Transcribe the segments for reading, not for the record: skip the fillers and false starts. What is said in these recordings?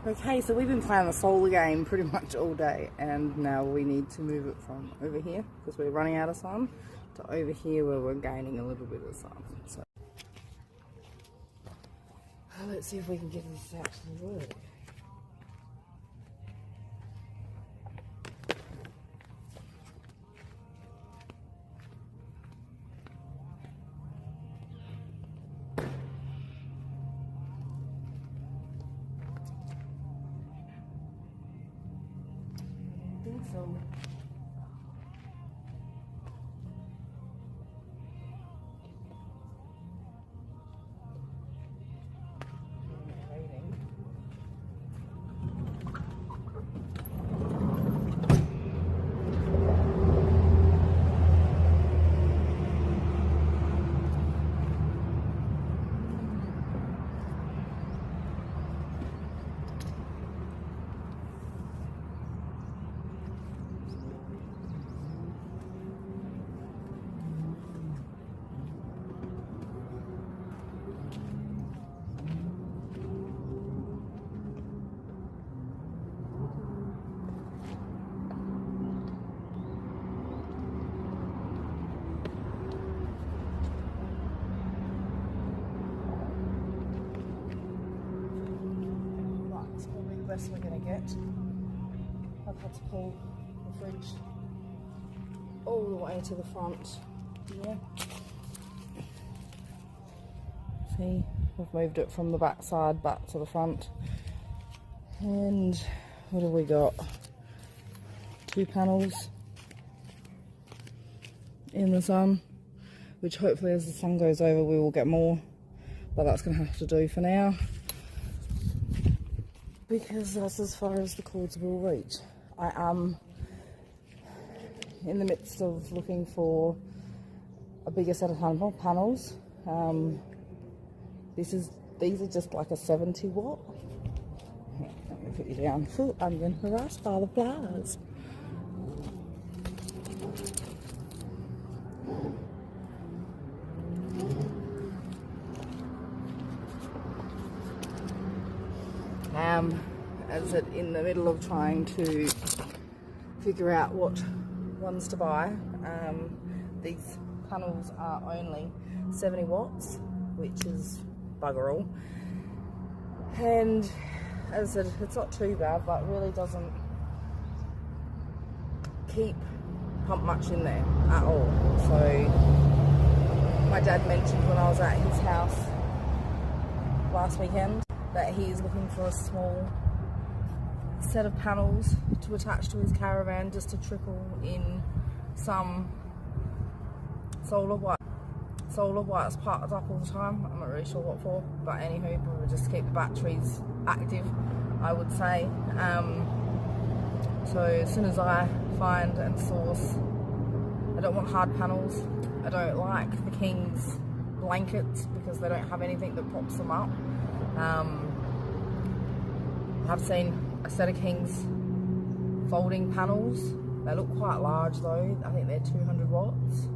Okay, so we've been playing the solar game pretty much all day, and now we need to move it from over here, because we're running out of sun, to over here where we're gaining a little bit of sun. So let's see if we can get this to actually work. I think so. That's probably the best we're going to get. I've had to pull the fridge all the way to the front. Yeah. See, we've moved it from the back side back to the front. And what have we got? 2 panels in the sun, which hopefully as the sun goes over we will get more, but that's going to have to do for now, because that's as far as the cords will reach. I am in the midst of looking for a bigger set of panels. These are just like a 70 watt. Let me put you down. I'm getting harassed by the flies. As it in the middle of trying to figure out what ones to buy. These panels are only 70 watts, which is bugger all. And as I said, it's not too bad, but really doesn't pump much in there at all. So my dad mentioned when I was at his house last weekend that he's looking for a small set of panels to attach to his caravan, just to trickle in some solar while it's parked up all the time. I'm not really sure what for, but anywho, probably just to keep the batteries active, I would say. So as soon as I find and source, I don't want hard panels. I don't like the King's blankets because they don't have anything that props them up. I've seen a set of King's folding panels. They look quite large though. I think they're 200 watts.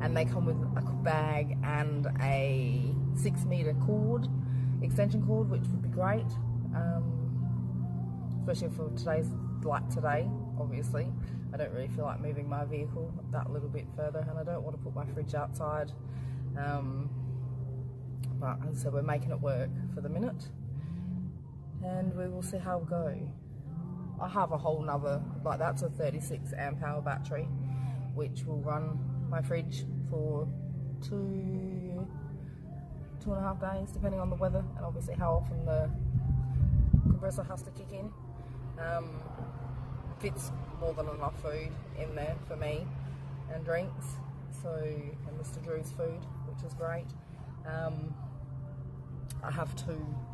And they come with a bag and a 6-meter cord, extension cord, which would be great. Especially for today's, like today, obviously. I don't really feel like moving my vehicle that little bit further, and I don't want to put my fridge outside. But as I said, we're making it work for the minute, and we will see how it goes. I have a whole nother, like that's a 36 amp hour battery, which will run my fridge for 2.5 days, depending on the weather, and obviously how often the compressor has to kick in. Fits more than enough food in there for me and drinks, so, and Mr. Drew's food, which is great. I have 2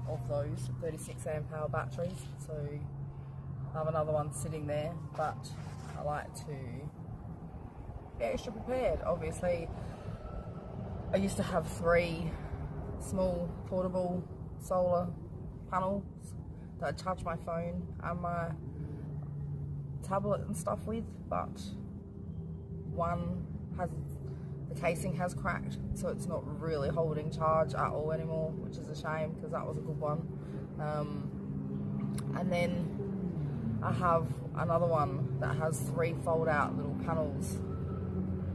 of those 36 amp hour batteries, so I have another one sitting there, but I like to be extra prepared. Obviously, I used to have 3 small portable solar panels that I'd charge my phone and my tablet and stuff with, but one has, the casing has cracked, so it's not really holding charge at all anymore, which is a shame because that was a good one. And then I have another one that has 3 fold out little panels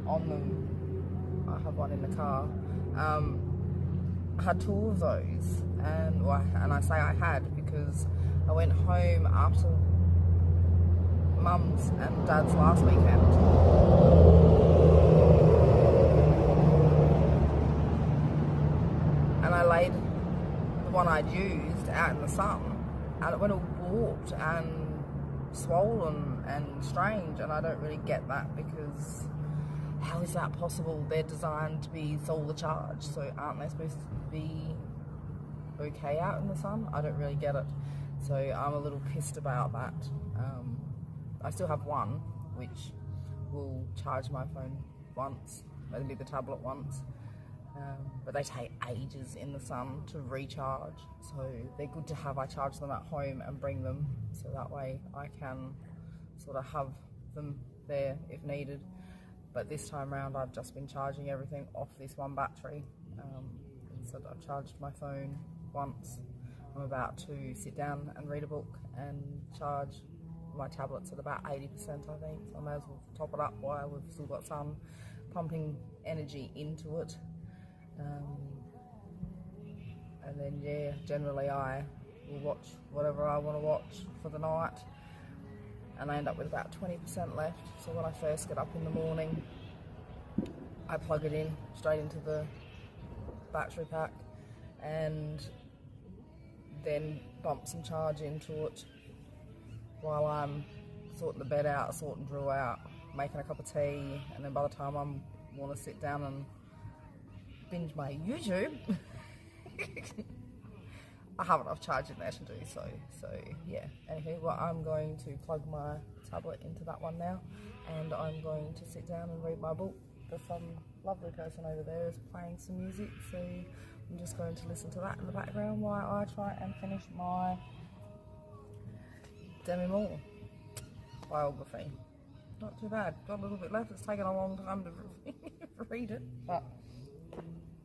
on them. I have one in the car. I had 2 of those, and I say I had because I went home after Mum's and Dad's last weekend. And I laid the one I'd used out in the sun, and it went all warped and swollen and strange, and I don't really get that because how is that possible? They're designed to be solar charged, so aren't they supposed to be okay out in the sun? I don't really get it, so I'm a little pissed about that. I still have one which will charge my phone once, maybe the tablet once, but they take ages in the sun to recharge, so they're good to have. I charge them at home and bring them, so that way I can sort of have them there if needed. But this time round I've just been charging everything off this one battery. So I've charged my phone once. I'm about to sit down and read a book and charge my tablets at about 80%, I think, so I may as well top it up while we've still got sun pumping energy into it. And then yeah, generally I will watch whatever I want to watch for the night, and I end up with about 20% left. So when I first get up in the morning, I plug it in straight into the battery pack and then bump some charge into it while I'm sorting the bed out, sorting Drew out, making a cup of tea, and then by the time I want to sit down and binge my YouTube, I have enough charge in there to do so. So yeah, anywho, well, I'm going to plug my tablet into that one now, and I'm going to sit down and read my book. There's some lovely person over there is playing some music, so I'm just going to listen to that in the background while I try and finish my Demi Moore biography. Not too bad, got a little bit left. It's taken a long time to read it, but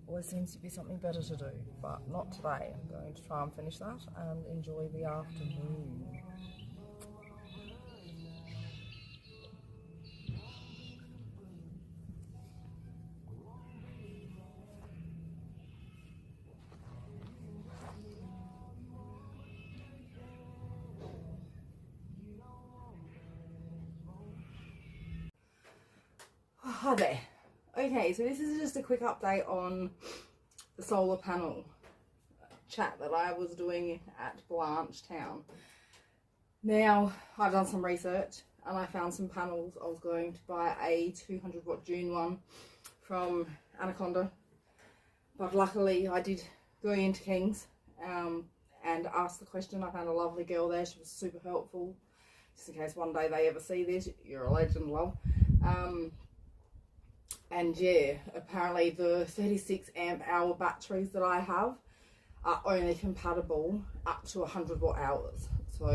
always seems to be something better to do, but not today. I'm going to try and finish that and enjoy the afternoon. Hi there. Okay, so this is just a quick update on the solar panel chat that I was doing at Blanchetown. Now, I've done some research and I found some panels. I was going to buy a 200 watt June one from Anaconda, but luckily I did go into Kings and ask the question. I found a lovely girl there. She was super helpful, just in case one day they ever see this. You're a legend, love. And yeah, apparently the 36 amp hour batteries that I have are only compatible up to 100 watt hours. So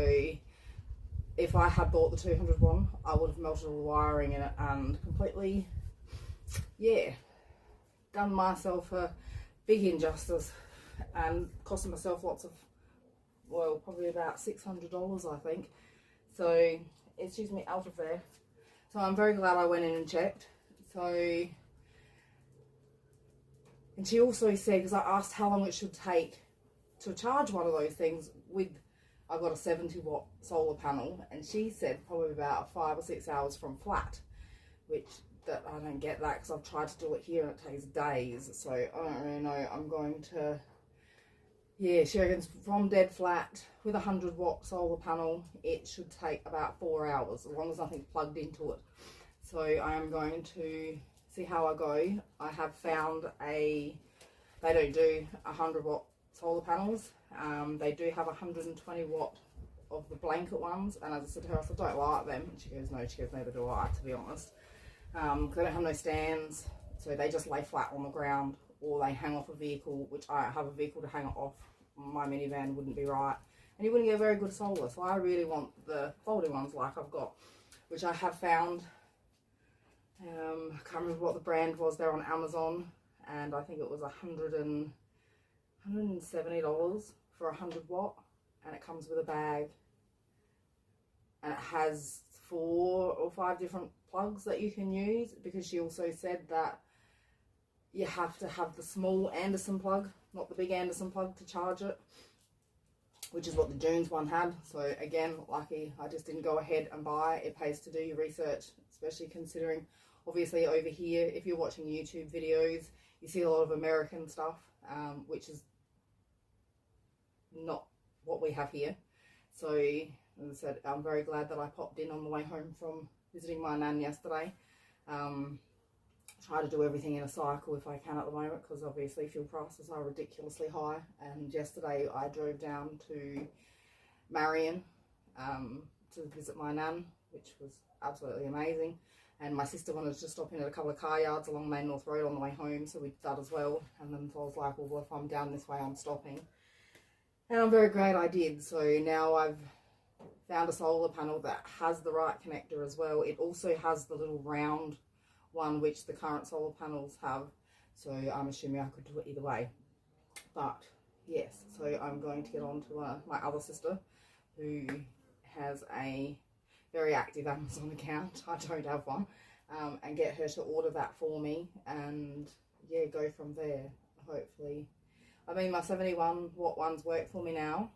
if I had bought the 200 one, I would have melted all the wiring in it and completely, yeah, done myself a big injustice and costing myself lots of, well, probably about $600, I think. So excuse me, out of there. So I'm very glad I went in and checked. So, and she also said, because I asked how long it should take to charge one of those things with, I've got a 70 watt solar panel, and she said probably about 5 or 6 hours from flat, which that I don't get that because I've tried to do it here and it takes days. So I don't really know. I'm going to, yeah, she reckons from dead flat with a 100 watt solar panel, it should take about 4 hours as long as nothing's plugged into it. So I am going to see how I go. I have found they don't do 100 watt solar panels. They do have 120 watt of the blanket ones. And as I said to her, I said, don't like them. And she goes, no, she goes, neither do I, to be honest. Because they don't have no stands. So they just lay flat on the ground, or they hang off a vehicle, which I have a vehicle to hang it off. My minivan wouldn't be right. And you wouldn't get very good solar. So I really want the folding ones like I've got, which I have found. I can't remember what the brand was. They're on Amazon, and I think it was $170 for 100 watt, and it comes with a bag and it has 4 or 5 different plugs that you can use, because she also said that you have to have the small Anderson plug, not the big Anderson plug, to charge it, which is what the Dunes one had. So again, lucky I just didn't go ahead and buy. It pays to do your research, especially considering obviously over here, if you're watching YouTube videos, you see a lot of American stuff, which is not what we have here. So as I said, I'm very glad that I popped in on the way home from visiting my nan yesterday. Try to do everything in a cycle if I can at the moment, because obviously fuel prices are ridiculously high. And yesterday I drove down to Marion to visit my nan, which was absolutely amazing. And my sister wanted to stop in at a couple of car yards along Main North Road on the way home, so we did that as well. And then so I was like, well, if I'm down this way, I'm stopping. And I'm very glad I did. So now I've found a solar panel that has the right connector as well. It also has the little round one which the current solar panels have, so I'm assuming I could do it either way. But yes, so I'm going to get on to my other sister, who has a very active Amazon account. I don't have one, and get her to order that for me, and yeah, go from there. Hopefully, I mean, my 71 watt ones work for me now,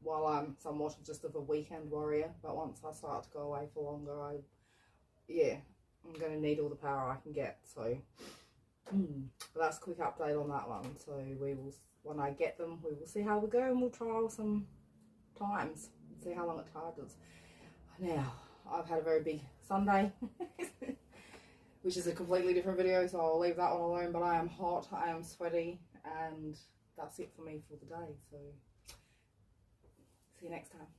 while I'm somewhat just of a weekend warrior, but once I start to go away for longer, I'm going to need all the power I can get. So but that's a quick update on that one. So we will, when I get them, we will see how we go, and we'll trial some times and see how long it charges. Now, I've had a very big Sunday, which is a completely different video, so I'll leave that one alone. But I am hot, I am sweaty, and that's it for me for the day. So see you next time.